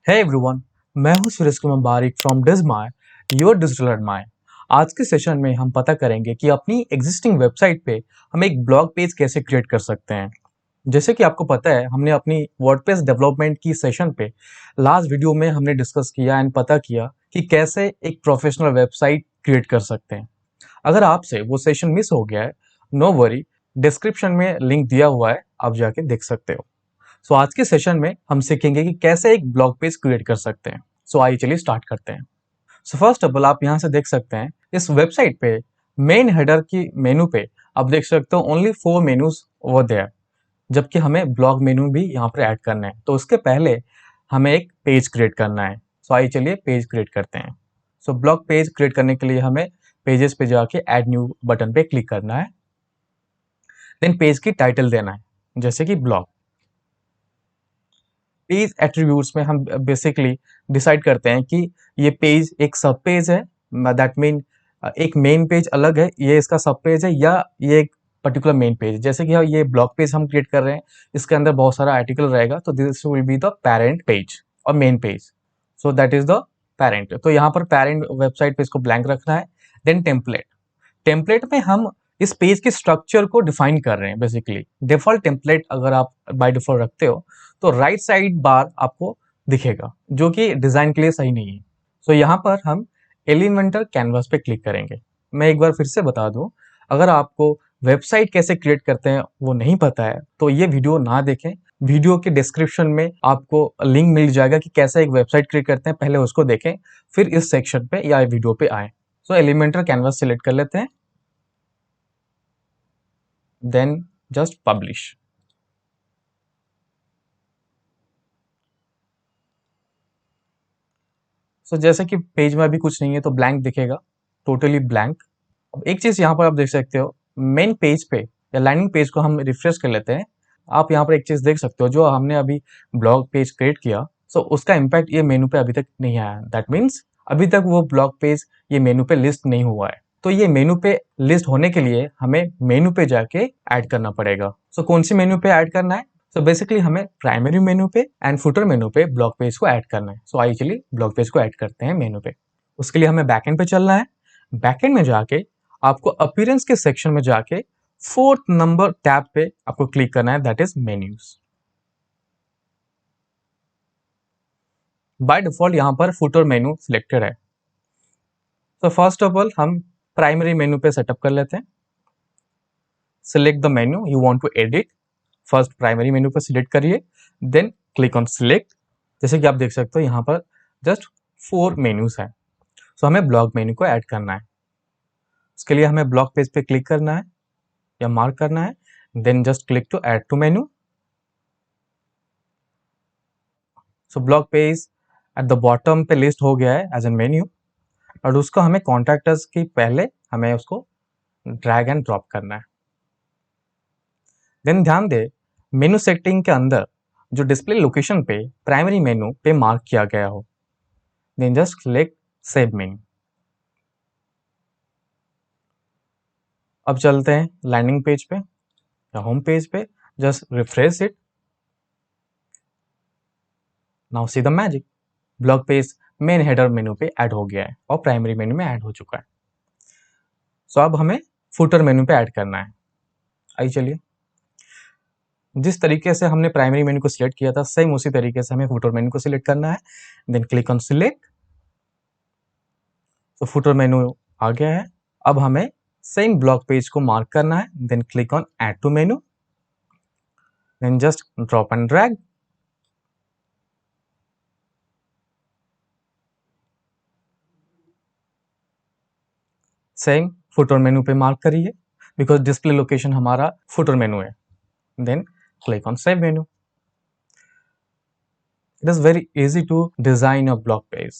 Hey everyone, मैं हूं सुरेश कुमार बारिक from डिजमाय, your digital admire. आज के सेशन में हम पता करेंगे कि अपनी एग्जिस्टिंग वेबसाइट पे हम एक ब्लॉग पेज कैसे क्रिएट कर सकते हैं। जैसे कि आपको पता है, हमने अपनी वर्डप्रेस डेवलपमेंट की सेशन पे लास्ट वीडियो में हमने डिस्कस किया एंड पता किया कि कैसे एक प्रोफेशनल वेबसाइट क्रिएट कर सकते हैं। अगर आपसे वो सेशन मिस हो गया है, नो वरी, डिस्क्रिप्शन में लिंक दिया हुआ है, आप जाके देख सकते हो। सो आज के सेशन में हम सीखेंगे कि कैसे एक ब्लॉग पेज क्रिएट कर सकते हैं। सो आइए चलिए स्टार्ट करते हैं। सो फर्स्ट ऑफ ऑल आप यहाँ से देख सकते हैं इस वेबसाइट पे मेन हेडर की मेनू पे आप देख सकते हो ओनली 4 मेनूज ओवर देयर, जबकि हमें ब्लॉग मेनू भी यहाँ पर ऐड करना है। तो उसके पहले हमें एक पेज क्रिएट करना है। सो आइए चलिए पेज क्रिएट करते हैं। सो ब्लॉग पेज क्रिएट करने के लिए हमें पेजेस पे जाके ऐड न्यू बटन पे क्लिक करना है। देन पेज की टाइटल देना है, जैसे कि ब्लॉग। पेज एट्रीब्यूट्स में हम बेसिकली डिसाइड करते हैं कि ये पेज एक सब पेज है, दैट मीन एक मेन पेज अलग है, ये इसका सब पेज है, या ये एक पर्टिकुलर मेन पेज। जैसे कि ये ब्लॉग पेज हम क्रिएट कर रहे हैं, इसके अंदर बहुत सारा आर्टिकल रहेगा, तो this will be the parent page और main page. So that is the parent. तो यहाँ पर पेरेंट वेबसाइट पे इसको ब्लैंक रखना है। Then template. टेम्पलेट में हम इस पेज के स्ट्रक्चर को डिफाइन कर रहे हैं। बेसिकली डिफॉल्ट टेम्पलेट अगर आप बाय डिफॉल्ट रखते हो तो राइट साइड बार आपको दिखेगा, जो कि डिजाइन के लिए सही नहीं है। सो यहाँ पर हम एलिमेंटर कैनवास पे क्लिक करेंगे। मैं एक बार फिर से बता दूं, अगर आपको वेबसाइट कैसे क्रिएट करते हैं वो नहीं पता है तो ये वीडियो ना देखें। वीडियो के डिस्क्रिप्शन में आपको लिंक मिल जाएगा कि कैसे एक वेबसाइट क्रिएट करते हैं, पहले उसको देखें, फिर इस सेक्शन पे या वीडियो पे आए। सो एलिमेंटर कैनवास सिलेक्ट कर लेते हैं, देन जस्ट पब्लिश। सो जैसे कि पेज में अभी कुछ नहीं है तो ब्लैंक दिखेगा, टोटली ब्लैंक। अब एक चीज यहाँ पर आप देख सकते हो, मेन पेज पे या लैंडिंग पेज को हम रिफ्रेश कर लेते हैं। आप यहाँ पर एक चीज देख सकते हो, जो हमने अभी ब्लॉग पेज क्रिएट किया, सो उसका इम्पैक्ट ये मेनू पे अभी तक नहीं आया। दैट मीन्स अभी तक वो ब्लॉग पेज ये मेनू पे लिस्ट नहीं हुआ है। तो ये मेनू पे लिस्ट होने के लिए हमें मेनू पे जाके ऐड करना पड़ेगा। सो कौन सी मेनू पे ऐड करना है? सो बेसिकली हमें प्राइमरी मेनू पे एंड फुटर मेनू पे ब्लॉग पेज को ऐड करना है। सो आइए चलिए ब्लॉग पेज को ऐड करते हैं मेनू पे। उसके लिए हमें बैकएंड पे चलना है। बैकएंड में जाके आपको अपीयरेंस के सेक्शन में जाके 4th नंबर टैब पे आपको क्लिक करना है, that is menus. By default यहां पर फुटर मेनू सिलेक्टेड है। तो फर्स्ट ऑफ ऑल हम प्राइमरी मेनू पे सेटअप कर लेते हैं। Select the menu you want to edit. First primary menu पर सिलेक्ट करिए, देन क्लिक ऑन सिलेक्ट। जैसे कि आप देख सकते हो यहाँ पर जस्ट 4 मेन्यूज है। सो हमें ब्लॉग मेन्यू को ऐड करना है। उसके लिए हमें ब्लॉग पेज पे क्लिक करना है या मार्क करना है, then just click to add to menu. So blog page at the bottom पे लिस्ट हो गया है एज एन मेन्यू, और उसको हमें कॉन्टैक्टर्स की पहले हमें उसको ड्रैग एंड ड्रॉप करना है। देन ध्यान दे, मेनू सेटिंग के अंदर जो डिस्प्ले लोकेशन पे प्राइमरी मेनू पे मार्क किया गया हो, then just click save menu. अब चलते हैं लैंडिंग पेज पे या होम पेज पे, just refresh it. Now see the magic, blog page main header menu पे ऐड हो गया है और प्राइमरी मेनू में ऐड हो चुका है। सो अब हमें फुटर मेनू पे ऐड करना है। आइए चलिए, जिस तरीके से हमने प्राइमरी मेनू को सिलेक्ट किया था, सेम उसी तरीके से हमें फुटर मेनू को सिलेक्ट करना है। Then click on select. तो फुटर मेनू आ गया है। अब हमें सेम ब्लॉग पेज को मार्क करना है, then click on add to menu, then just drop and drag. Same footer menu पे मार्क करिए, बिकॉज डिस्प्ले लोकेशन हमारा फुटर मेनू है। Then click on save menu. It is very easy to design a blog page.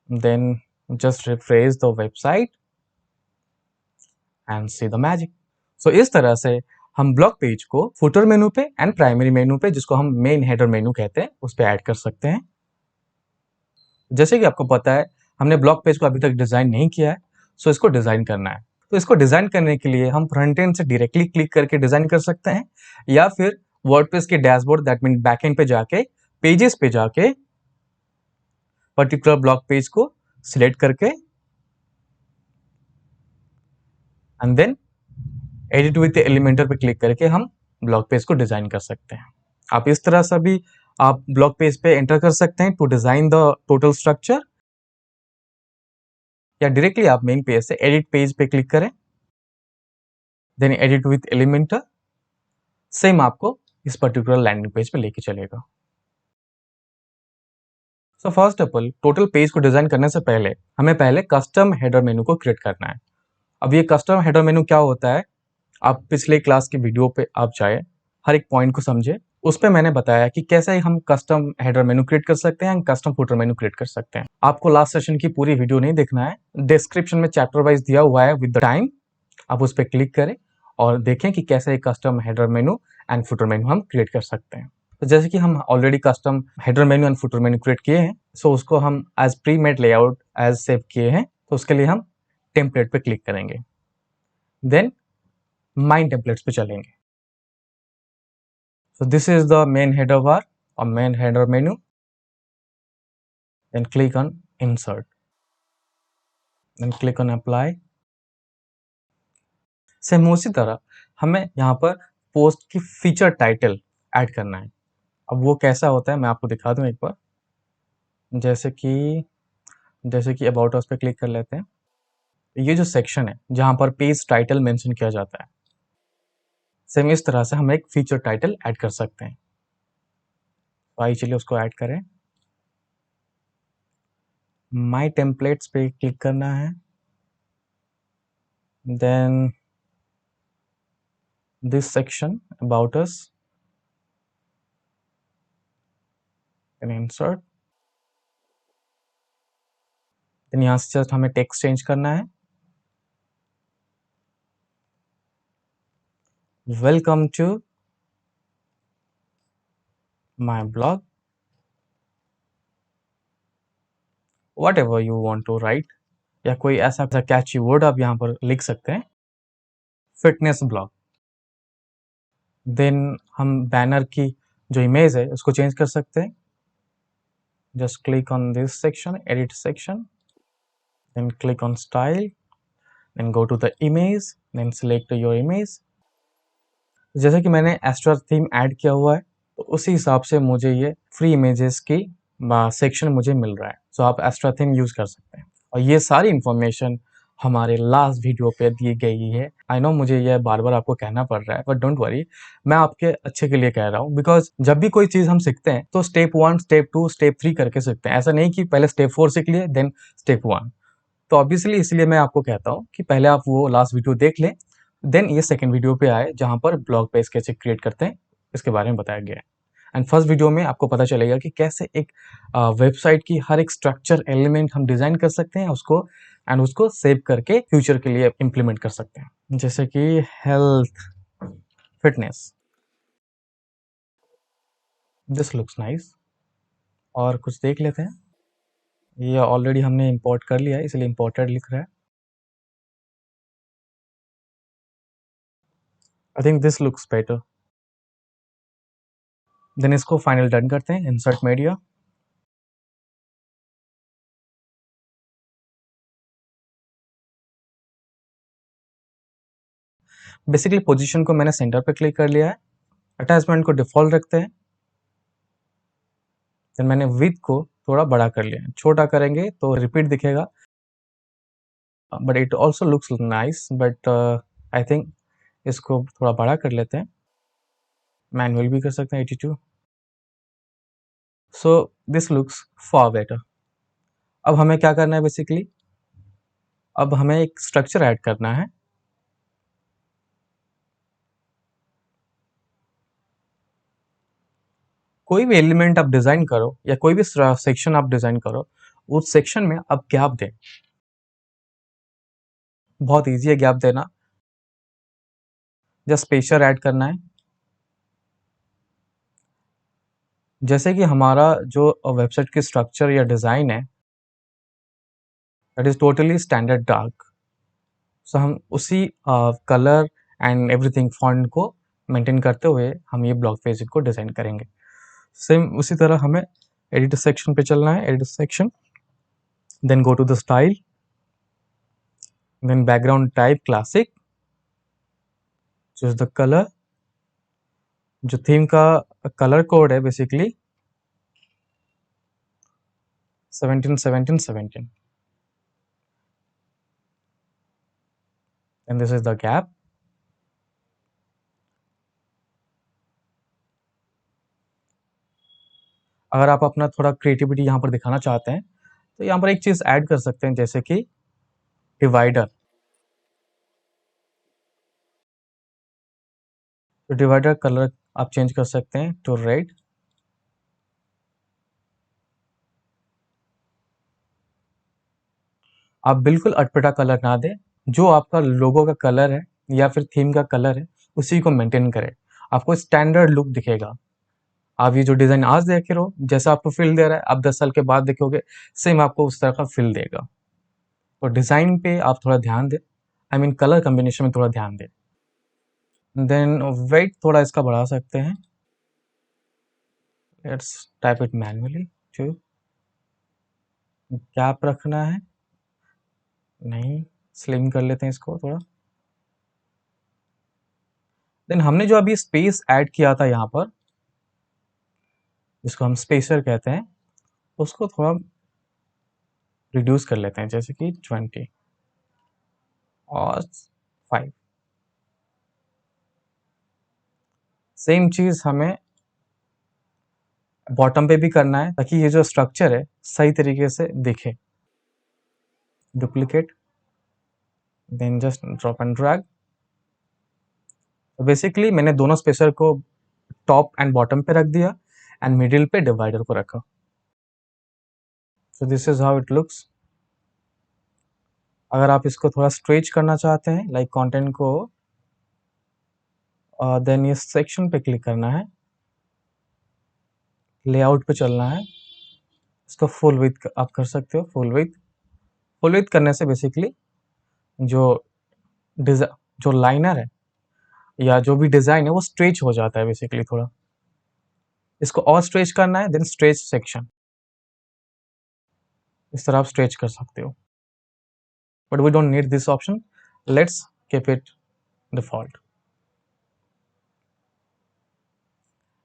Then just refresh the website and see the magic. So इस तरह से हम blog page को footer menu पे and primary menu पे, जिसको हम main header मेनू कहते हैं, उस पे ऐड कर सकते हैं। जैसे कि आपको पता है, हमने ब्लॉग पेज को अभी तक डिजाइन नहीं किया है, सो इसको डिजाइन करना है। तो इसको डिजाइन करने के लिए हम फ्रंट एंड से डायरेक्टली क्लिक करके डिजाइन कर सकते हैं, या फिर वर्डप्रेस के डैशबोर्ड दैट मीन बैकएंड पे जाके पेजेस पे जाके पर्टिकुलर ब्लॉग पेज को सिलेक्ट करके and then edit with Elementor पे क्लिक करके हम ब्लॉग पेज को डिजाइन कर सकते हैं। आप इस तरह से भी आप ब्लॉग पेज पे एंटर कर सकते हैं to design the total structure, या डायरेक्टली आप मेन पेज से एडिट पेज पे क्लिक करें, then edit with Elementor, same आपको इस पर्टिकुलर लैंडिंग पेज पे लेके चलेगा। So first of all total page को डिजाइन करने से पहले हमें पहले कस्टम हेडर मेनू को क्रिएट करना है। अब ये कस्टम हेडर मेनू क्या होता है, आप पिछले क्लास की वीडियो पे आप जाए, हर एक पॉइंट को समझे, उस पे मैंने बताया कि कैसे हम कस्टम हेडर मेनू क्रिएट कर सकते हैं, कस्टम फुटर मेनू क्रिएट कर सकते हैं। आपको लास्ट सेशन की पूरी वीडियो नहीं देखना है, डिस्क्रिप्शन में चैप्टर वाइज दिया हुआ है विद द टाइम, आप उस पर क्लिक करें और देखें कि कैसे एक custom header menu and footer menu हम क्रिएट कर सकते हैं। तो जैसे कि हम already custom header menu and footer menu create किए हैं, सो उसको हम as pre made layout as save किए हैं, तो उसके लिए हम टेम्पलेट पे क्लिक करेंगे, देन माइन टेम्पलेट्स पे चलेंगे। So this is the main header bar or main header menu. Then click on insert. Then click on apply. Same उसी तरह हमें यहाँ पर पोस्ट की फीचर टाइटल ऐड करना है। अब वो कैसा होता है मैं आपको दिखा दूँ एक बार। जैसे कि अबाउट अस पे क्लिक कर लेते हैं। ये जो सेक्शन है जहाँ पर पेज टाइटल मेंशन किया जाता है, सेम इस तरह से हम एक फीचर टाइटल ऐड कर सकते हैं। तो आइए चलिए उसको ऐड करें। माई टेम्पलेट्स पे क्लिक करना है, then this section about us and insert, then यहाँ से जस्ट हमें टेक्स्ट चेंज करना है, welcome to my blog, whatever you want to write, या कोई ऐसा कैची वर्ड आप यहाँ पर लिख सकते हैं, फिटनेस ब्लॉग। देन हम बैनर की जो इमेज है उसको चेंज कर सकते हैं, just click on this section, edit section, then click on style, then go to the image, then select your image. जैसे कि मैंने एस्ट्रा थीम ऐड किया हुआ है, तो उसी हिसाब से मुझे ये फ्री इमेजेस की सेक्शन मुझे मिल रहा है, सो आप एस्ट्रा थीम यूज कर सकते हैं। और ये सारी इंफॉर्मेशन हमारे लास्ट वीडियो पे दी गई है। आई नो मुझे यह बार बार आपको कहना पड़ रहा है, बट डोंट वरी, मैं आपके अच्छे के लिए कह रहा हूँ, बिकॉज जब भी कोई चीज हम सीखते हैं तो स्टेप 1, स्टेप 2, स्टेप 3 करके सीखते हैं। ऐसा नहीं कि पहले स्टेप 4 सीख लिए देन स्टेप 1। तो ऑब्वियसली इसलिए मैं आपको कहता हूँ कि पहले आप वो लास्ट वीडियो देख लें, देन ये सेकंड वीडियो पे आए जहाँ पर ब्लॉग पेज कैसे क्रिएट करते हैं इसके बारे में बताया गया है। एंड फर्स्ट वीडियो में आपको पता चलेगा कि कैसे एक वेबसाइट की हर एक स्ट्रक्चर एलिमेंट हम डिजाइन कर सकते हैं उसको सेव करके फ्यूचर के लिए इम्प्लीमेंट कर सकते हैं, जैसे कि health fitness, this looks nice. और कुछ देख लेते हैं, ये ऑलरेडी हमने इंपोर्ट कर लिया है इसलिए इंपोर्टेड लिख रहा है। I think this looks better. Then इसको फाइनल डन करते हैं, इंसर्ट मीडिया, बेसिकली पोजीशन को मैंने सेंटर पे क्लिक कर लिया है, अटैचमेंट को डिफॉल्ट रखते हैं, देन मैंने विड्थ को थोड़ा बड़ा कर लिया है, छोटा करेंगे तो रिपीट दिखेगा, but it also looks nice, but I think इसको थोड़ा बड़ा कर लेते हैं, मैनुअल भी कर सकते हैं 82, so this looks for better. अब हमें क्या करना है, बेसिकली अब हमें एक स्ट्रक्चर ऐड करना है। कोई भी एलिमेंट आप डिजाइन करो या कोई भी सेक्शन आप डिजाइन करो, उस सेक्शन में आप गैप दें, बहुत ईजी है गैप देना, जस्ट स्पेसर ऐड करना है। जैसे कि हमारा जो वेबसाइट की स्ट्रक्चर या डिजाइन है that is totally standard dark, so हम उसी कलर एंड एवरीथिंग फॉन्ट को मेंटेन करते हुए हम ये ब्लॉग पेज को डिजाइन करेंगे। सेम उसी तरह हमें एडिट सेक्शन पे चलना है, edit section, then go to the style, then background type classic, choose the colour, जो थीम का कलर कोड है basically 17 17 17, and this is the gap. अगर आप अपना थोड़ा क्रिएटिविटी यहाँ पर दिखाना चाहते हैं तो यहाँ पर एक चीज ऐड कर सकते हैं, जैसे कि डिवाइडर। तो डिवाइडर कलर आप चेंज कर सकते हैं टू रेड। आप बिल्कुल अटपटा कलर ना दें, जो आपका लोगो का कलर है या फिर थीम का कलर है उसी को मेंटेन करें, आपको स्टैंडर्ड लुक दिखेगा। आप ये जो डिजाइन आज देख रहे हो जैसा आपको फील दे रहा है, आप 10 साल के बाद देखोगे सेम आपको उस तरह का फील देगा। तो डिजाइन पे आप थोड़ा ध्यान दें, आई मीन कलर कॉम्बिनेशन में थोड़ा ध्यान दें। देन वेट थोड़ा इसका बढ़ा सकते हैं, let's type it manually too. Cap रखना है, नहीं स्लिम कर लेते हैं इसको थोड़ा। देन हमने जो अभी स्पेस ऐड किया था यहाँ पर, जिसको हम स्पेसर कहते हैं, उसको थोड़ा रिड्यूस कर लेते हैं, जैसे कि 20 और 5। सेम चीज हमें बॉटम पे भी करना है ताकि ये जो स्ट्रक्चर है सही तरीके से दिखे। Duplicate, then just drop and drag. Basically मैंने दोनों स्पेसर को टॉप एंड बॉटम पे रख दिया एंड मिडिल पे डिवाइडर को रखा। So this is how it looks. अगर आप इसको थोड़ा स्ट्रेच करना चाहते हैं लाइक कंटेंट को, देन ये सेक्शन पे क्लिक करना है, लेआउट पे चलना है, इसको फुल विड्थ आप कर सकते हो। फुल विड्थ करने से बेसिकली जो जो लाइनर है या जो भी डिजाइन है वो स्ट्रेच हो जाता है बेसिकली थोड़ा। इसको और स्ट्रेच करना है, देन स्ट्रेच सेक्शन, इस तरह आप स्ट्रेच कर सकते हो, but we don't need this option, let's keep it default.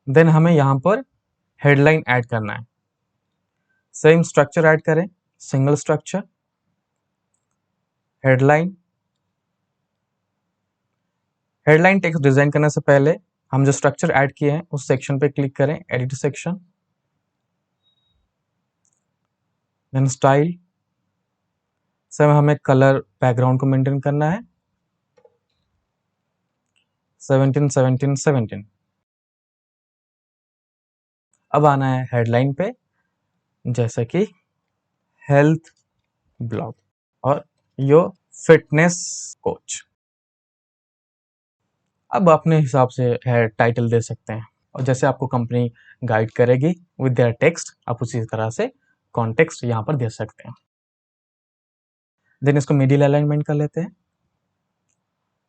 Then हमें यहाँ पर हेडलाइन ऐड करना है। सेम स्ट्रक्चर ऐड करें, single structure, headline. Headline text design करने से पहले हम जो स्ट्रक्चर ऐड किए हैं उस सेक्शन पे क्लिक करें, एडिट सेक्शन, देन स्टाइल। सब हमें कलर बैकग्राउंड को मेंटेन करना है 17 17 17। अब आना है हेडलाइन पे, जैसे कि हेल्थ ब्लॉग और योर फिटनेस कोच। अब अपने हिसाब से टाइटल दे सकते हैं, और जैसे आपको कंपनी गाइड करेगी विद देयर टेक्स्ट, आप उसी तरह से कॉन्टेक्स्ट यहाँ पर दे सकते हैं। देन इसको मिडिल अलाइनमेंट कर लेते हैं।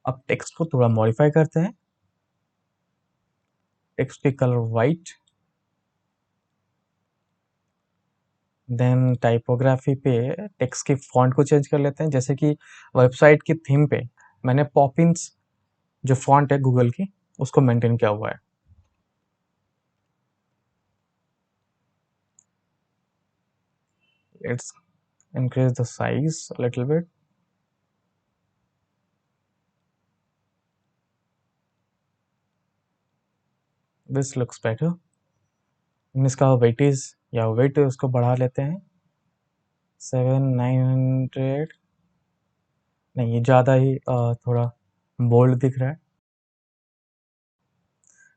अब टेक्स्ट को थोड़ा मॉडिफाई करते हैं, टेक्स्ट की कलर वाइट, देन टाइपोग्राफी पे टेक्स्ट की फॉन्ट को चेंज कर लेते हैं, जैसे कि वेबसाइट की थीम पे मैंने पॉपिंस जो फॉन्ट है गूगल की उसको मेंटेन किया हुआ है। Let's increase the size a little bit. This looks better. इसका वेटेज या वेट उसको बढ़ा लेते हैं 7 900। नहीं ये ज़्यादा ही थोड़ा बोल्ड दिख रहा है,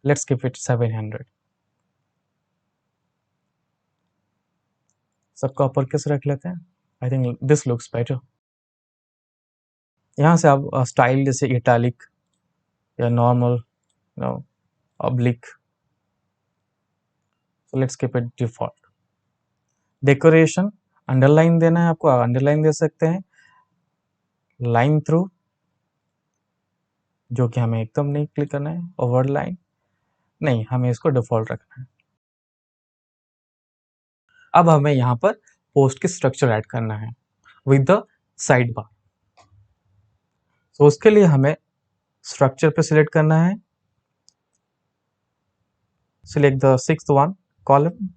लेट्स कीप इट 700। सबका अपर केस रख लेते हैं, I think this looks better. यहाँ से आप स्टाइल जैसे इटैलिक या normal, no oblique, so let's keep it default. Decoration underline देना है आपको, अंडरलाइन दे सकते हैं, लाइन थ्रू जो कि हमें एकदम नहीं क्लिक करना है, ओवर लाइन नहीं, हमें इसको डिफॉल्ट रखना है। अब हमें यहाँ पर पोस्ट के स्ट्रक्चर ऐड करना है विद द साइड बार। तो उसके लिए हमें स्ट्रक्चर पे सिलेक्ट करना है, select the 6th one column.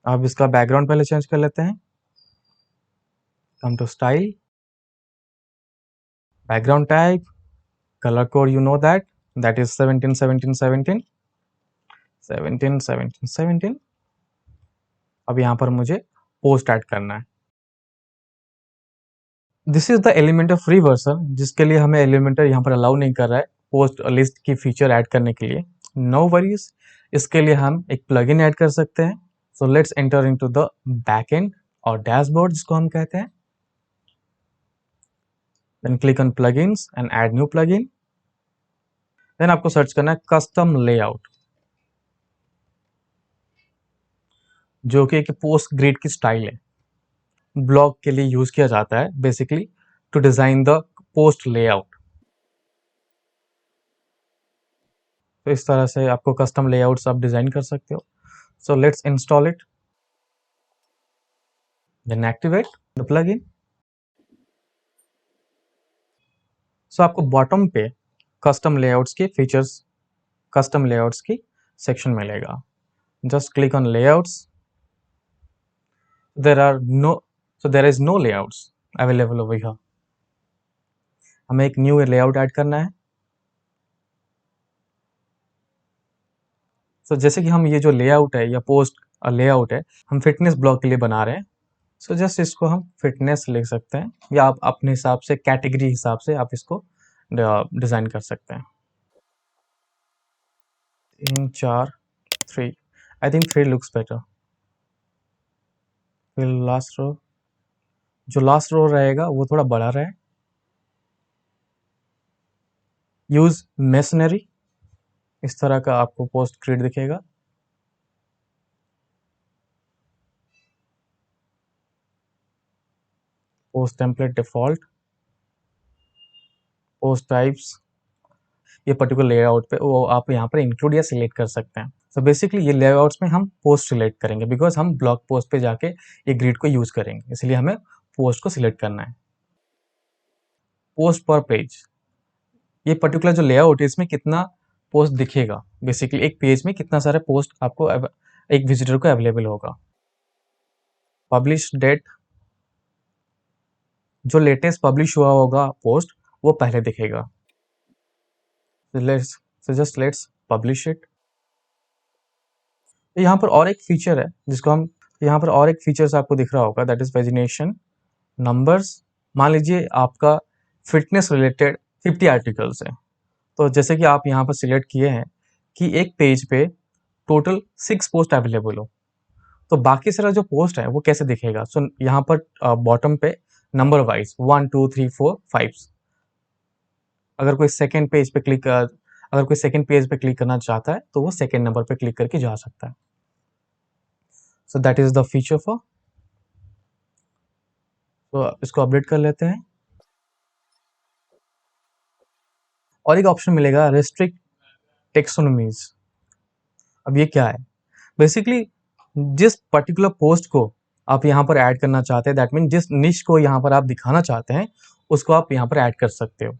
अब इसका बैकग्राउंड पहले चेंज कर लेते हैं। Come to style, background type, color code, you know that is 17 17 17 17 17 17। अब यहाँ पर मुझे पोस्ट ऐड करना है। This is the Elementor free version, जिसके लिए हमें एलिमेंटर यहाँ पर अलाउ नहीं कर रहा है पोस्ट लिस्ट की फीचर ऐड करने के लिए। नो वरीज, इसके लिए हम एक प्लगइन ऐड कर सकते हैं। So let's enter into the backend और डैशबोर्ड जिसको हम कहते हैं। Then click on plugins and add new plugin. Then आपको सर्च करना है कस्टम लेआउट, जो कि एक पोस्ट ग्रिड की स्टाइल है, ब्लॉग के लिए यूज किया जाता है basically to design the post layout. तो इस तरह से आपको कस्टम लेआउट्स आप डिजाइन कर सकते हो। So let's install it, then activate the plugin. So आपको बॉटम पे कस्टम लेआउट्स के फीचर्स, कस्टम लेआउट्स की सेक्शन मिलेगा। Just click on layouts. There is no layouts available over here. हमें एक न्यू लेआउट ऐड करना है। सो जैसे कि हम ये जो लेआउट है या पोस्ट लेआउट है, हम फिटनेस ब्लॉग के लिए बना रहे हैं। सो जस्ट इसको हम फिटनेस लिख सकते हैं, या आप अपने हिसाब से कैटेगरी हिसाब से आप इसको डिजाइन कर सकते हैं। 3 4 3, आई थिंक 3 लुक्स बेटर। फिर लास्ट रो, जो लास्ट रो रहेगा वो थोड़ा बड़ा रहे। यूज मेसनरी, इस तरह का आपको पोस्ट ग्रिड दिखेगा। Post template default, post types, ये पर्टिकुलर लेआउट पे वो आप यहाँ पर इंक्लूड या सिलेक्ट कर सकते हैं। सो बेसिकली ये लेआउट्स में हम पोस्ट सिलेक्ट करेंगे, बिकॉज हम ब्लॉग पोस्ट पे जाके ये ग्रिड को यूज करेंगे, इसलिए हमें पोस्ट को सिलेक्ट करना है। पोस्ट पर पेज, ये पर्टिकुलर जो लेआउट है इसमें कितना पोस्ट दिखेगा, बेसिकली एक पेज में कितना सारा पोस्ट आपको एक विजिटर को अवेलेबल होगा। पब्लिश डेट, जो लेटेस्ट पब्लिश हुआ होगा पोस्ट वो पहले दिखेगा। Let's publish it. यहाँ पर और एक फीचर है जिसको हम, यहाँ पर और एक फीचर्स आपको दिख रहा होगा, दैट इज पेजिनेशन नंबर्स। मान लीजिए आपका फिटनेस रिलेटेड 50 आर्टिकल्स है, तो जैसे कि आप यहाँ पर सिलेक्ट किए हैं कि एक पेज पे टोटल 6 पोस्ट अवेलेबल हो, तो बाकी सारा जो पोस्ट है वो कैसे दिखेगा। सो यहाँ पर बॉटम पे नंबर वाइज 1 2 3 4 5। अगर कोई सेकेंड पेज पे क्लिक अगर कोई सेकेंड पेज पे क्लिक करना चाहता है तो वो सेकेंड नंबर पे क्लिक करके जा सकता है। सो that is the feature for. तो इसको अपडेट कर लेते हैं और एक ऑप्शन मिलेगा रेस्ट्रिक्ट टेक्सोनोमीज। अब ये क्या है, बेसिकली जिस पर्टिकुलर पोस्ट को आप यहाँ पर ऐड करना चाहते हैं, दैट मीन जिस निश को यहाँ पर आप दिखाना चाहते हैं उसको आप यहाँ पर ऐड कर सकते हो।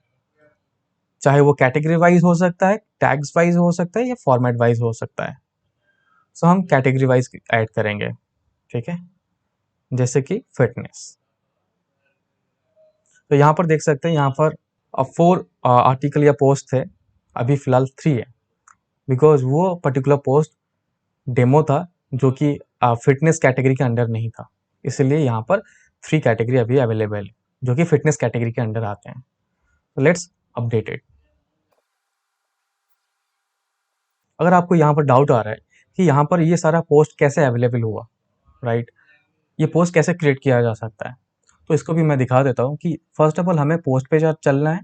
चाहे वो कैटेगरी वाइज हो सकता है, टैग्स वाइज हो सकता है, या फॉर्मेट वाइज हो सकता है। सो हम कैटेगरी वाइज ऐड करेंगे, ठीक है, जैसे कि फिटनेस। तो यहाँ पर देख सकते हैं, यहाँ पर 4 आर्टिकल या पोस्ट थे, अभी फिलहाल 3 है, बिकॉज वो पर्टिकुलर पोस्ट डेमो था जो कि फिटनेस कैटेगरी के अंडर नहीं था, इसलिए यहाँ पर 3 कैटेगरी अभी अवेलेबल है जो कि फिटनेस कैटेगरी के अंडर आते हैं। तो लेट्स अपडेट इट। अगर आपको यहाँ पर डाउट आ रहा है कि यहाँ पर ये सारा पोस्ट कैसे अवेलेबल हुआ, राइट, ये पोस्ट कैसे क्रिएट किया जा सकता है, तो इसको भी मैं दिखा देता हूँ कि फर्स्ट ऑफ ऑल हमें पोस्ट पे चलना है।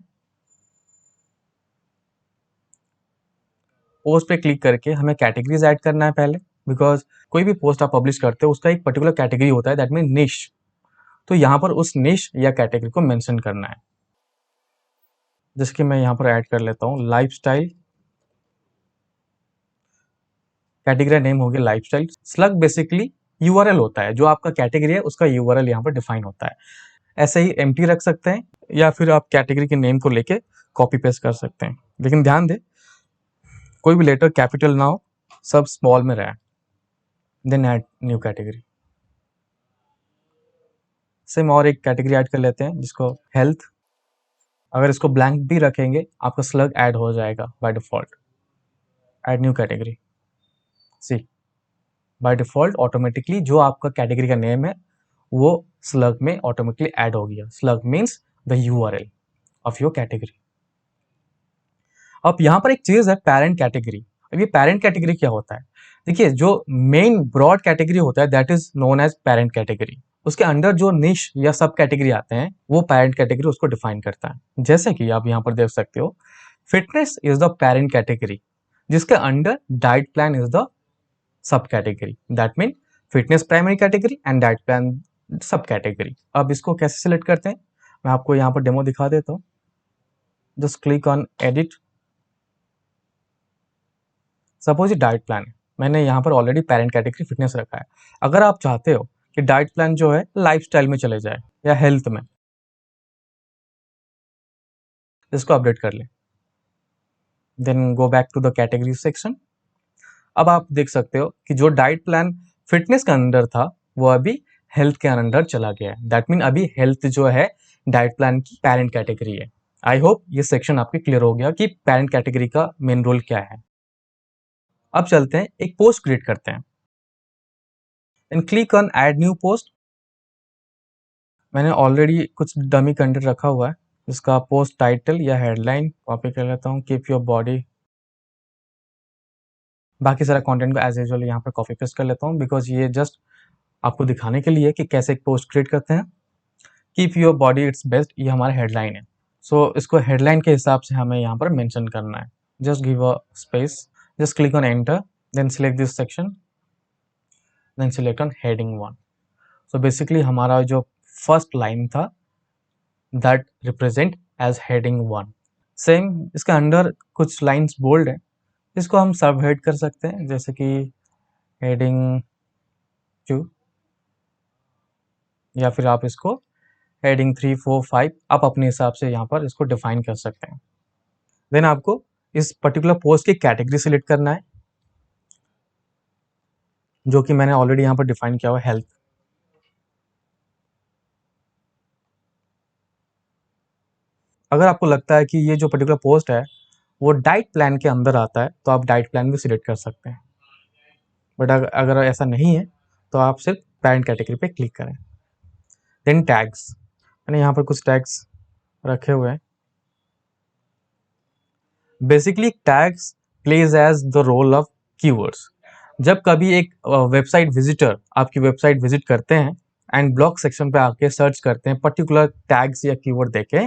पोस्ट पे क्लिक करके हमें कैटेगरीज ऐड करना है पहले, बिकॉज कोई भी पोस्ट आप पब्लिश करते हो उसका एक पर्टिकुलर कैटेगरी होता है, दैट मीन निश। तो यहाँ पर उस निश या कैटेगरी को मेंशन करना है, जिसकी मैं यहाँ पर ऐड कर लेता हूँ लाइफस्टाइल कैटेगरी नेम हो गया लाइफस्टाइल। स्लग बेसिकली यूआरएल होता है, जो आपका कैटेगरी है उसका यूआरएल यहाँ पर डिफाइन होता है। ऐसे ही एम्प्टी रख सकते हैं या फिर आप कैटेगरी के नेम को लेके कॉपी पेस्ट कर सकते हैं, लेकिन ध्यान दें कोई भी लेटर कैपिटल ना हो, सब स्मॉल में रहे। Then add new category. Same और एक कैटेगरी ऐड कर लेते हैं जिसको हेल्थ। अगर इसको ब्लैंक भी रखेंगे आपका स्लग ऐड हो जाएगा by default. Add new category. See by default automatically जो आपका कैटेगरी का नेम है वो स्लग में ऑटोमेटिकली ऐड हो गया। Slug means the URL of your category. अब यहाँ पर एक चीज है पेरेंट कैटेगरी। अब ये पेरेंट कैटेगरी क्या होता है? देखिए जो मेन ब्रॉड कैटेगरी होता है that is known as parent category. उसके अंडर जो निश या सब कैटेगरी आते हैं वो पेरेंट कैटेगरी उसको डिफाइन करता है। जैसे कि आप यहाँ पर देख सकते हो fitness is the parent category, जिसके under diet plan is the sub category. That mean fitness primary category and diet plan sub category. अब इसको कैसे सिलेक्ट करते हैं मैं आपको यहाँ पर डेमो दिखा देता हूँ। Just click on edit. Suppose ये डाइट प्लान है, मैंने यहाँ पर ऑलरेडी पेरेंट कैटेगरी फिटनेस रखा है। अगर आप चाहते हो कि डाइट प्लान जो है लाइफस्टाइल में चले जाए या हेल्थ में, इसको अपडेट कर ले। Then go back to the category section. अब आप देख सकते हो कि जो डाइट प्लान फिटनेस के अंदर था वो अभी हेल्थ के अंदर चला गया है। दैट मीन अभी हेल्थ जो है डाइट प्लान की पेरेंट कैटेगरी है। आई होप ये सेक्शन आपके क्लियर हो गया कि पेरेंट कैटेगरी का मेन रोल क्या है। अब चलते हैं एक पोस्ट क्रिएट करते हैं। Then click on add new post. मैंने ऑलरेडी कुछ डमी कंटेंट रखा हुआ है, इसका पोस्ट टाइटल या हेडलाइन कॉपी कर लेता हूँ। Keep your body. बाकी सारा कंटेंट को एज यूजुअल यहाँ पर कॉपी पेस्ट कर लेता हूँ बिकॉज ये जस्ट आपको दिखाने के लिए कि कैसे एक पोस्ट क्रिएट करते हैं। Keep your body it's best, ये हमारा हेडलाइन है। सो इसको हेडलाइन के हिसाब से हमें यहाँ पर मेंशन करना है। Just give a space, just click on enter, then select this section, then select on heading 1। So basically हमारा जो फर्स्ट लाइन था that represent as heading 1। Same इसके अंडर कुछ लाइंस बोल्ड है, इसको हम सब हेड कर सकते हैं जैसे कि हेडिंग 2, या फिर आप इसको हेडिंग 3, 4, 5 आप अपने हिसाब से यहाँ पर इसको डिफाइन कर सकते हैं। देन आपको इस पर्टिकुलर पोस्ट की कैटेगरी सिलेक्ट करना है, जो कि मैंने ऑलरेडी यहाँ पर डिफाइन किया हुआ हेल्थ। अगर आपको लगता है कि ये जो पर्टिकुलर पोस्ट है वो डाइट प्लान के अंदर आता है तो आप डाइट प्लान भी सिलेक्ट कर सकते हैं। बट अगर ऐसा नहीं है तो आप सिर्फ पेरेंट कैटेगरी पे क्लिक करें। देन टैग्स, मैंने यहाँ पर कुछ टैग्स रखे हुए हैं। Basically tags plays as the role of keywords. जब कभी एक वेबसाइट विजिटर आपकी वेबसाइट विजिट करते हैं एंड ब्लॉग सेक्शन पे आके सर्च करते हैं पर्टिकुलर टैग्स या कीवर्ड देके,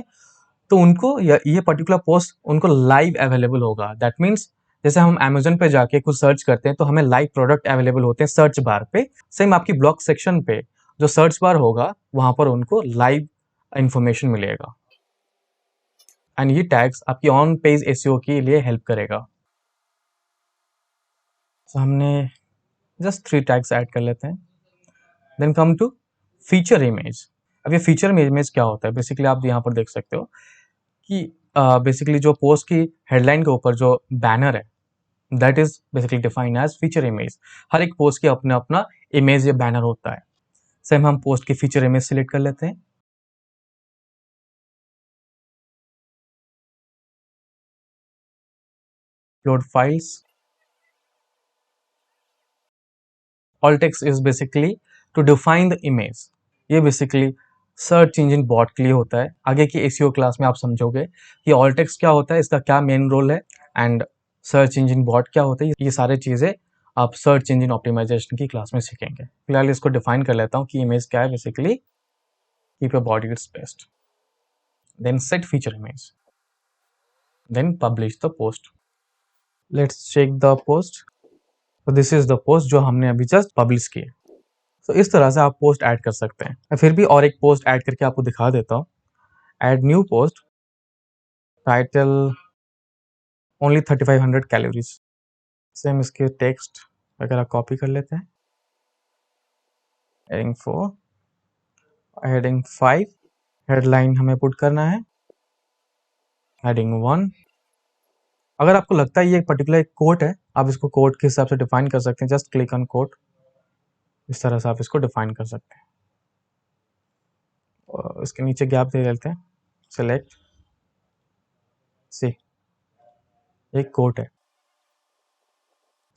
तो उनको ये पर्टिकुलर पोस्ट उनको लाइव अवेलेबल होगा। दैट मीन्स जैसे हम अमेजन पे जाके कुछ सर्च करते हैं तो हमें लाइव प्रोडक्ट अवेलेबल होते हैं सर्च बार पे, सेम आपकी ब्लॉग सेक्शन पे जो सर्च बार होगा वहां पर उनको लाइव इंफॉर्मेशन मिलेगा। एंड ये टैग्स आपकी ऑन पेज एसईओ के लिए हेल्प करेगा। तो हमने जस्ट 3 टैग्स ऐड कर लेते हैं। Then come to feature image. अब ये फीचर इमेज क्या होता है? बेसिकली आप यहाँ पर देख सकते हो कि बेसिकली जो पोस्ट की हेडलाइन के ऊपर जो बैनर है that is basically defined as feature image. हर एक पोस्ट के अपना अपना इमेज या बैनर होता है। सेम हम पोस्ट की फीचर इमेज सिलेक्ट कर लेते हैं। Upload files. alt text is basically to define the image। ये बेसिकली सर्च इंजन बॉट के लिए होता है। आगे की एसईओ क्लास में आप समझोगे कि ऑल टेक्स्ट क्या होता है, इसका क्या मेन रोल है, एंड सर्च इंजन बॉट क्या होता है। ये सारे चीज़ें आप सर्च इंजन ऑप्टिमाइजेशन की क्लास में सीखेंगे। फिलहाल इसको डिफाइन कर लेता हूँ कि इमेज क्या है। Basically keep your body it's best, then set feature image, then publish the post. Let's check the post. तो दिस इज द पोस्ट जो हमने अभी जस्ट पब्लिश की है। तो इस तरह से आप पोस्ट ऐड कर सकते हैं। मैं फिर भी और एक पोस्ट ऐड करके आपको दिखा देता हूँ। Add new post, title only 3500 calories. Same इसके टेक्स्ट वगैरह कॉपी कर लेते हैं। हेडिंग 4, हेडिंग 5, हेडलाइन हमें पुट करना है हेडिंग 1। अगर आपको लगता है ये पर्टिकुलर एक कोट है, आप इसको कोट के हिसाब से डिफाइन कर सकते हैं। जस्ट क्लिक ऑन कोट, इस तरह से आप इसको डिफाइन कर सकते हैं। और इसके नीचे गैप दे लेते हैं, सेलेक्ट सी, एक कोट है।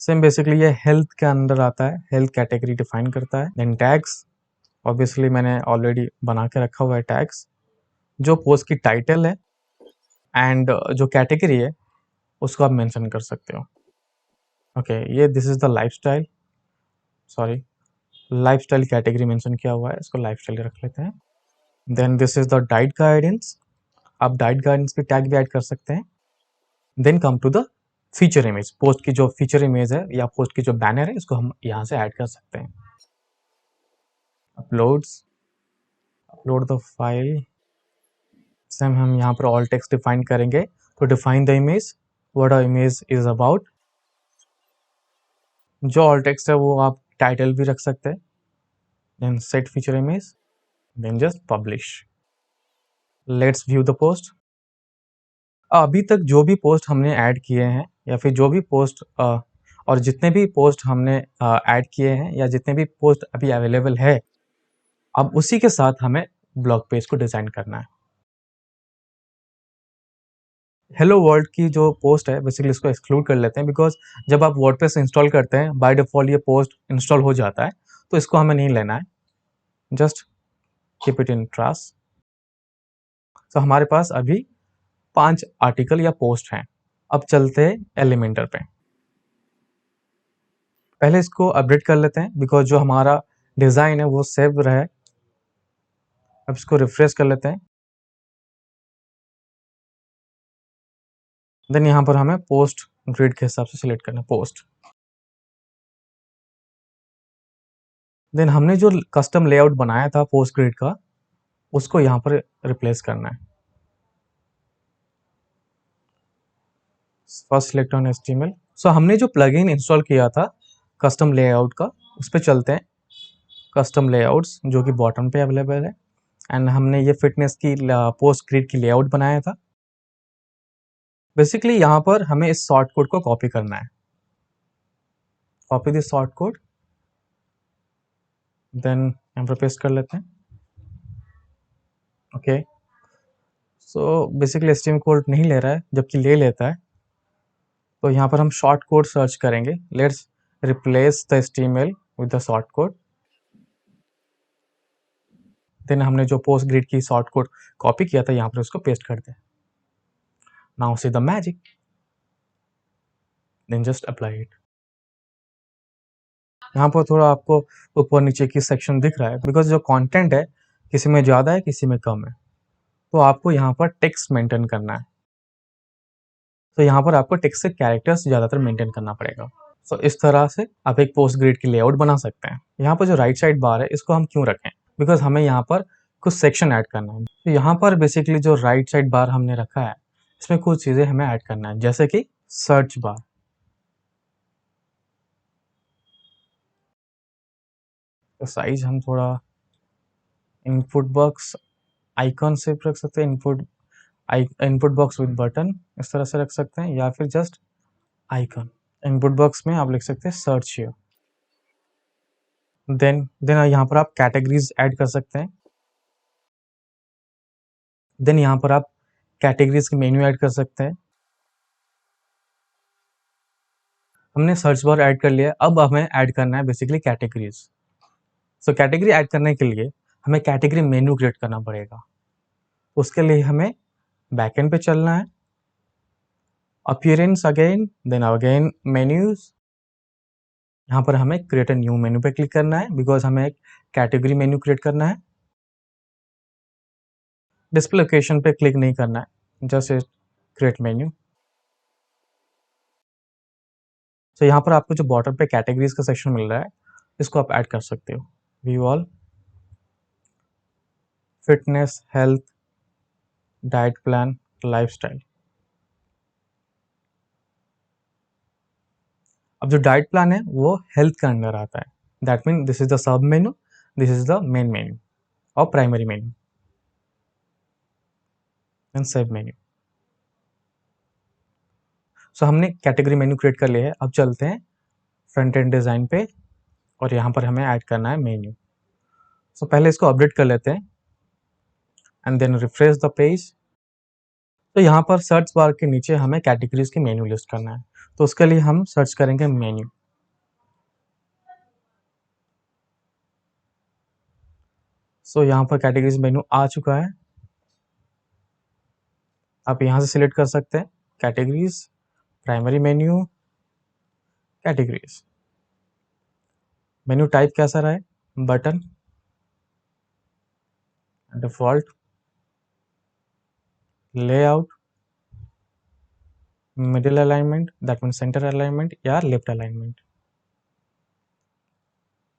सेम बेसिकली ये हेल्थ के अंदर आता है, हेल्थ कैटेगरी डिफाइन करता है। देन टैग्स, ऑब्वियसली मैंने ऑलरेडी बना के रखा हुआ है टैग्स। जो पोस्ट की टाइटल है एंड जो कैटेगरी है उसको आप मेंशन कर सकते हो। ओके, ये this is the lifestyle, sorry, lifestyle category mention किया हुआ है, इसको लाइफस्टाइल रख लेते हैं। Then this is the diet guidance, आप डाइट गाइडेंस की टैग भी ऐड कर सकते हैं। Then come to the feature image, post की जो फीचर इमेज है या पोस्ट की जो बैनर है इसको हम यहाँ से ऐड कर सकते हैं। Uploads, upload the file, same हम यहाँ पर ऑल टेक्स्ट डिफाइन करेंगे। तो define the image, what a image is about. जो ऑल टेक्स्ट है वो आप टाइटल भी रख सकते हैं। Then set feature image, then just publish. Let's view the post. अभी तक जो भी पोस्ट हमने ऐड किए हैं या फिर जो भी पोस्ट और जितने भी पोस्ट हमने ऐड किए हैं या जितने भी पोस्ट अभी अवेलेबल है, अब उसी के साथ हमें ब्लॉग पेज को डिजाइन करना है। हेलो वर्ल्ड की जो पोस्ट है बेसिकली इसको एक्सक्लूड कर लेते हैं, बिकॉज जब आप वर्डप्रेस इंस्टॉल करते हैं बाय डिफॉल्ट ये पोस्ट इंस्टॉल हो जाता है, तो इसको हमें नहीं लेना है। Just keep it in ट्रास। तो हमारे पास अभी 5 आर्टिकल या पोस्ट हैं। अब चलते हैं एलिमेंटर पे। पहले इसको अपडेट कर लेते हैं बिकॉज जो हमारा डिज़ाइन है वो सेव रहे। अब इसको रिफ्रेश कर लेते हैं। देन यहाँ पर हमें पोस्ट ग्रिड के हिसाब से सिलेक्ट करना है पोस्ट। देन हमने जो कस्टम लेआउट बनाया था पोस्ट ग्रिड का, उसको यहाँ पर रिप्लेस करना है। First select on HTML। सो हमने जो प्लगइन इंस्टॉल किया था कस्टम लेआउट का, उस पर चलते हैं। कस्टम लेआउट्स जो कि बॉटम पे अवेलेबल है, एंड हमने ये फिटनेस की पोस्ट ग्रिड की लेआउट बनाया था। बेसिकली यहाँ पर हमें इस शॉर्ट कोड को कॉपी करना है। Copy this short code, then यहाँ पर पेस्ट कर लेते हैं। Okay, so basically HTML code नहीं ले रहा है जबकि ले लेता है, तो यहाँ पर हम शॉर्ट कोड सर्च करेंगे। Let's replace the HTML with the short code. Then हमने जो पोस्ट ग्रिड की शॉर्ट कोड कॉपी किया था यहाँ पर उसको पेस्ट कर दें। Now see the magic, then just apply it. यहाँ पर थोड़ा आपको ऊपर नीचे की सेक्शन दिख रहा है बिकॉज जो कंटेंट है किसी में ज़्यादा है किसी में कम है, तो आपको यहाँ पर टेक्स्ट मेंटेन करना है। तो यहाँ पर आपको टेक्स्ट से कैरेक्टर्स ज़्यादातर मेंटेन करना पड़ेगा। तो इस तरह से आप एक पोस्ट ग्रिड की लेआउट बना सकते हैं। यहाँ पर जो राइट साइड बार है इसको हम क्यों रखें, बिकॉज हमें यहाँ पर कुछ सेक्शन ऐड करना है। तो यहाँ पर बेसिकली जो राइट साइड बार हमने रखा है इसमें कुछ चीज़ें हमें ऐड करना है, जैसे कि सर्च बार। तो साइज हम थोड़ा इनपुट बॉक्स आइकॉन से रख सकते हैं, इनपुट बॉक्स विद बटन इस तरह से रख सकते हैं, या फिर जस्ट आइकन। इनपुट बॉक्स में आप लिख सकते हैं सर्च हियर। देन यहाँ पर आप कैटेगरीज ऐड कर सकते हैं। देन यहाँ पर आप कैटेगरीज के मेन्यू ऐड कर सकते हैं। हमने सर्च बार ऐड कर लिया, अब हमें ऐड करना है basically categories. So category add करने के लिए हमें कैटेगरी मेन्यू क्रिएट करना पड़ेगा। उसके लिए हमें बैकएंड पे चलना है, appearance again, then again menus. यहाँ पर हमें क्रिएट अ न्यू मेन्यू पे क्लिक करना है बिकॉज हमें एक कैटेगरी मेन्यू क्रिएट करना है। डिस्प्ले लोकेशन पे क्लिक नहीं करना है, जस्ट क्रिएट मेन्यू। तो यहाँ पर आपको जो बॉटम पे कैटेगरीज का सेक्शन मिल रहा है इसको आप ऐड कर सकते हो। View all, fitness, health, diet plan, lifestyle. अब जो डाइट प्लान है वो हेल्थ के अंडर आता है, that mean this is the sub menu, this is the main menu और प्राइमरी मेन्यू एंड सब मेन्यू। सो हमने कैटेगरी मेन्यू क्रिएट कर लिया है। अब चलते हैं फ्रंट एंड डिज़ाइन पे और यहाँ पर हमें ऐड करना है मेन्यू। सो पहले इसको अपडेट कर लेते हैं and then refresh the page. तो यहाँ पर सर्च बार के नीचे हमें कैटेगरीज की मेन्यू लिस्ट करना है, तो उसके लिए हम सर्च करेंगे मेन्यू। सो यहाँ पर कैटेगरीज मेन्यू आ चुका है। आप यहाँ से सिलेक्ट कर सकते हैं categories, primary menu, categories. Menu type कैसा रहा है, button, default, layout, middle alignment that mean centre alignment या लेफ्ट अलाइनमेंट,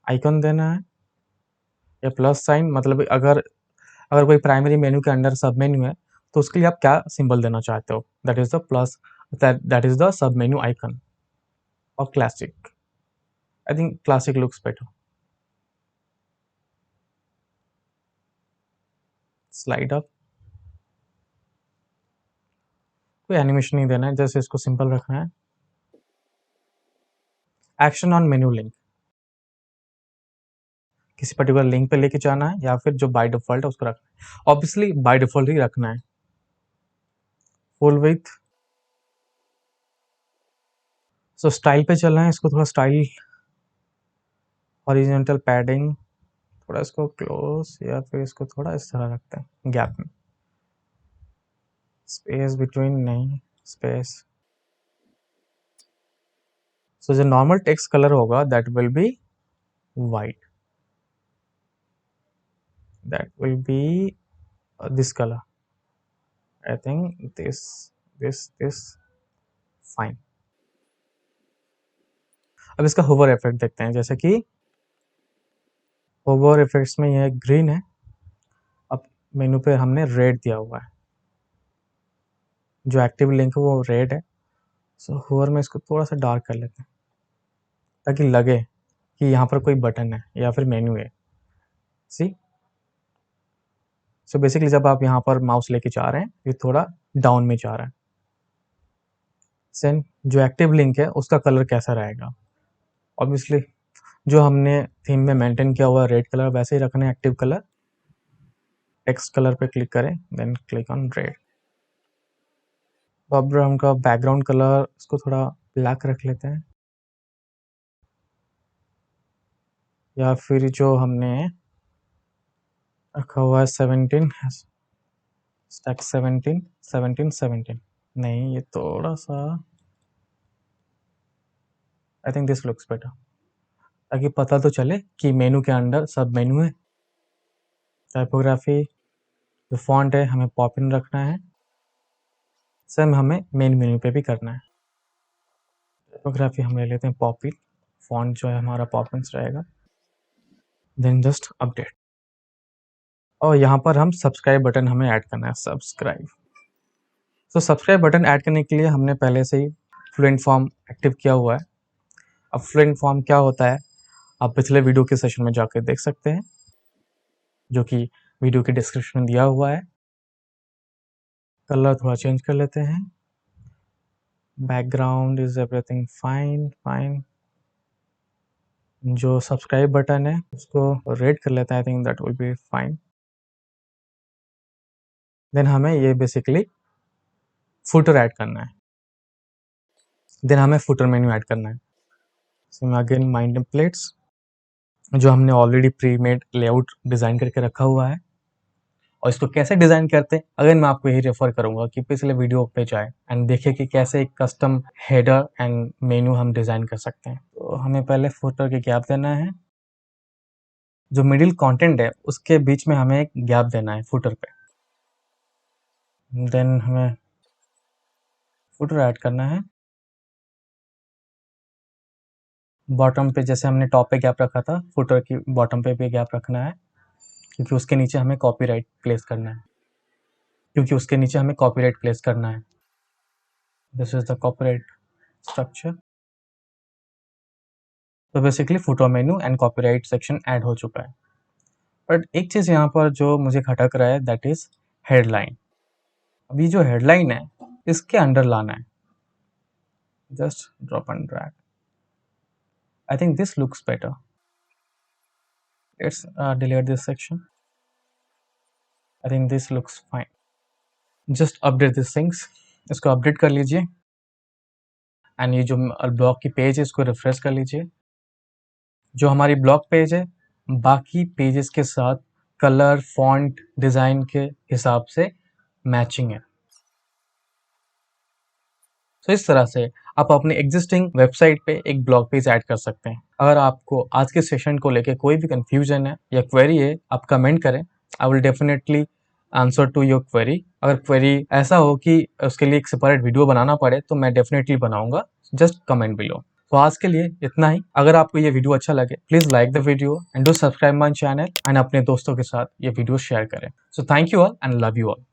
आइकन देना है या प्लस साइन, मतलब अगर अगर कोई प्राइमरी मेन्यू के अंडर सब मेन्यू है तो उसके लिए आप क्या सिंबल देना चाहते हो, that is the plus, that is the sub menu icon. और classic, I think classic looks better. Slide up, कोई एनिमेशन नहीं देना है, जैसे इसको सिंपल रखना है। एक्शन ऑन मेन्यू लिंक, किसी पर्टिकुलर लिंक पे लेके जाना है या फिर जो बाय डिफॉल्ट है उसको रखना है। ऑब्वियसली बाय डिफॉल्ट ही रखना है। फुल विथ, सो स्टाइल पे चलना है, इसको थोड़ा स्टाइल, हॉरिजॉन्टल पैडिंग, थोड़ा इसको क्लोज या फिर इसको थोड़ा इस तरह रखते हैं गैप में, स्पेस बिटवीन नहीं, स्पेस। सो जो नॉर्मल टेक्स्ट कलर होगा that will B white, that will be this color, I think this fine। अब इसका होवर इफेक्ट देखते हैं, जैसे कि होवर इफेक्ट्स में यह ग्रीन है, अब मेनू पे हमने रेड दिया हुआ है, जो एक्टिव लिंक है वो रेड है। सो होवर में इसको थोड़ा सा डार्क कर लेते हैं ताकि लगे कि यहाँ पर कोई बटन है या फिर मेन्यू है। सी, सो बेसिकली जब आप यहाँ पर माउस लेके जा रहे हैं ये थोड़ा डाउन में जा रहा है। सेम जो एक्टिव लिंक है उसका कलर कैसा रहेगा, ऑब्वियसली जो हमने थीम में मेंटेन किया हुआ रेड कलर वैसे ही रखना है एक्टिव कलर। टेक्स्ट कलर पे क्लिक करें, देन क्लिक ऑन रेड। अब हम का बैकग्राउंड कलर इसको थोड़ा ब्लैक रख लेते हैं, या फिर जो हमने रखा हुआ है 17 स्टैक 17 17 17, नहीं ये थोड़ा सा, आई थिंक दिस लुक्स बेटर, ताकि पता तो चले कि मेनू के अंदर सब मेनू है। टाइपोग्राफी, जो फॉन्ट है हमें पॉपिन रखना है, सेम हमें मेन मेन्यू पे भी करना है। टाइपोग्राफी हम ले लेते हैं पॉपिन, फॉन्ट जो है हमारा पॉपिन्स रहेगा, देन जस्ट अपडेट। और यहाँ पर हम सब्सक्राइब बटन हमें ऐड करना है, सब्सक्राइब। तो सब्सक्राइब बटन ऐड करने के लिए हमने पहले से ही फ्लुएंट फॉर्म एक्टिव किया हुआ है। अब फ्लुएंट फॉर्म क्या होता है आप पिछले वीडियो के सेशन में जाकर देख सकते हैं, जो कि वीडियो के डिस्क्रिप्शन में दिया हुआ है। कलर थोड़ा चेंज कर लेते हैं, background is everything fine fine. जो सब्सक्राइब बटन है उसको रेड कर लेते हैं, I think that will be fine. Then हमें ये बेसिकली फुटर ऐड करना है, देन हमें फुटर मेन्यू ऐड करना है। सो अगेन माइंड टेम्पलेट्स, जो हमने already pre made layout design करके रखा हुआ है। और इसको कैसे डिज़ाइन करते हैं, अगेन मैं आपको यही रेफर करूँगा कि पिछले वीडियो पे जाए एंड देखिए कि कैसे एक कस्टम हेडर एंड मेन्यू हम डिज़ाइन कर सकते हैं। तो हमें पहले फुटर के गैप देना है, जो मिडिल कंटेंट है उसके बीच में हमें एक गैप देना है फुटर पे। देन हमें फुटर ऐड करना है, बॉटम पे जैसे हमने टॉप पे गैप रखा था फुटर की बॉटम पे भी गैप रखना है, क्योंकि उसके नीचे हमें कॉपीराइट प्लेस करना है, this is the copyright structure. तो basically footer menu and copyright section add हो चुका है। बट एक चीज़ यहाँ पर जो मुझे खटक रहा है दैट इज़ हेडलाइन। अभी जो हेडलाइन है इसके अंडर लाना है, just drop and drag. I think this looks better. Let's delete this section. I think this looks fine. Just update this things, इसको अपडेट कर लीजिए एंड ये जो ब्लॉग की पेज है इसको रिफ्रेश कर लीजिए। जो हमारी ब्लॉग पेज है बाकी पेजेस के साथ कलर फॉन्ट डिज़ाइन के हिसाब से मैचिंग है। तो इस तरह से आप अपने एग्जिस्टिंग वेबसाइट पे एक ब्लॉग पेज ऐड कर सकते हैं। अगर आपको आज के सेशन को लेके कोई भी कंफ्यूजन है या क्वेरी है, आप कमेंट करें। I will definitely answer to your query. अगर क्वेरी ऐसा हो कि उसके लिए एक सेपरेट वीडियो बनाना पड़े तो मैं डेफिनेटली बनाऊंगा। Just comment below. तो आज के लिए इतना ही। अगर आपको ये वीडियो अच्छा लगे please like the video and do subscribe my channel and अपने दोस्तों के साथ ये वीडियो शेयर करें। So thank you all and love you all.